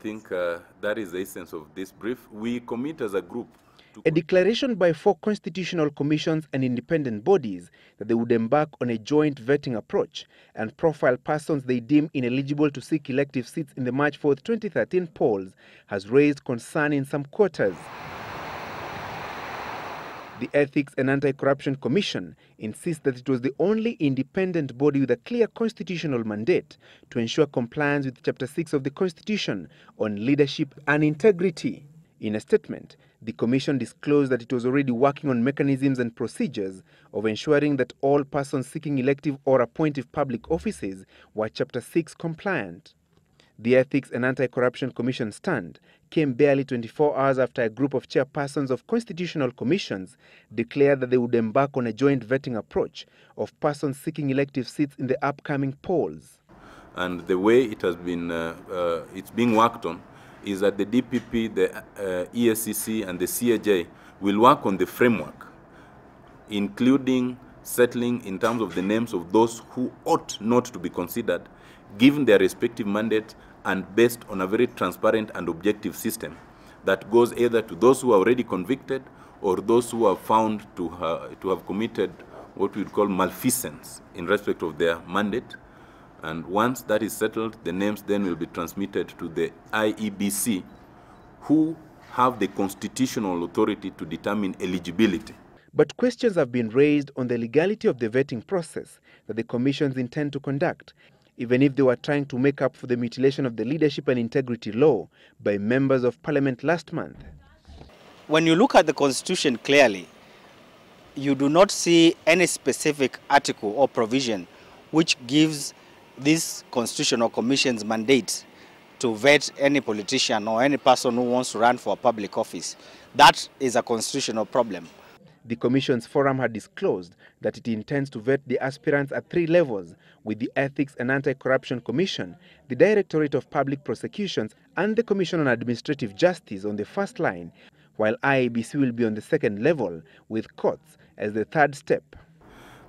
think that is the essence of this brief. We commit as a group. A declaration by 4 constitutional commissions and independent bodies that they would embark on a joint vetting approach and profile persons they deem ineligible to seek elective seats in the March 4, 2013 polls has raised concern in some quarters. The Ethics and Anti-Corruption Commission insists that it was the only independent body with a clear constitutional mandate to ensure compliance with Chapter 6 of the Constitution on leadership and integrity. In a statement, the Commission disclosed that it was already working on mechanisms and procedures of ensuring that all persons seeking elective or appointive public offices were Chapter 6 compliant. The Ethics and Anti-Corruption Commission stand came barely 24 hours after a group of chairpersons of constitutional commissions declared that they would embark on a joint vetting approach of persons seeking elective seats in the upcoming polls. And the way it has been, it's being worked on is that the DPP, the EACC and the CAJ will work on the framework, including settling in terms of the names of those who ought not to be considered, given their respective mandate and based on a very transparent and objective system that goes either to those who are already convicted or those who are found to have committed what we would call malfeasance in respect of their mandate. And once that is settled, the names then will be transmitted to the IEBC, who have the constitutional authority to determine eligibility. But questions have been raised on the legality of the vetting process that the commissions intend to conduct, even if they were trying to make up for the mutilation of the leadership and integrity law by members of parliament last month. When you look at the Constitution clearly, you do not see any specific article or provision which gives this constitutional commission's mandate to vet any politician or any person who wants to run for a public office. That is a constitutional problem. The Commission's forum had disclosed that it intends to vet the aspirants at 3 levels, with the Ethics and Anti-Corruption Commission, the Directorate of Public Prosecutions and the Commission on Administrative Justice on the first line, while IEBC will be on the 2nd level, with courts as the 3rd step.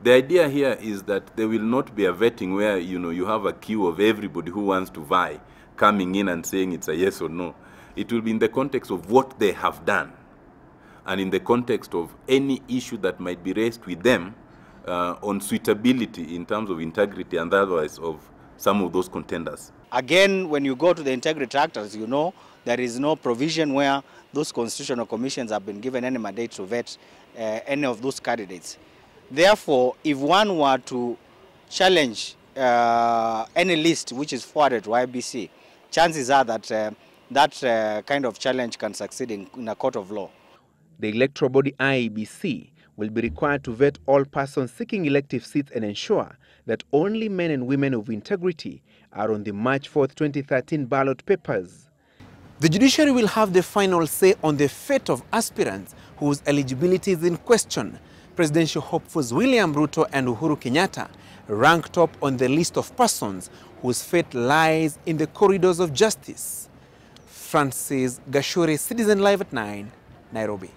The idea here is that there will not be a vetting where you have a queue of everybody who wants to vie coming in and saying it's a yes or no. It will be in the context of what they have done and in the context of any issue that might be raised with them on suitability in terms of integrity and otherwise of some of those contenders. Again, when you go to the integrity actors, you know there is no provision where those constitutional commissions have been given any mandate to vet any of those candidates. Therefore, if one were to challenge any list which is forwarded to IBC, chances are that that kind of challenge can succeed in a court of law. The electoral body IEBC will be required to vet all persons seeking elective seats and ensure that only men and women of integrity are on the March 4, 2013 ballot papers. The judiciary will have the final say on the fate of aspirants whose eligibility is in question. Presidential hopefuls William Ruto and Uhuru Kenyatta rank top on the list of persons whose fate lies in the corridors of justice. Francis Gachuri, Citizen Live at 9, Nairobi.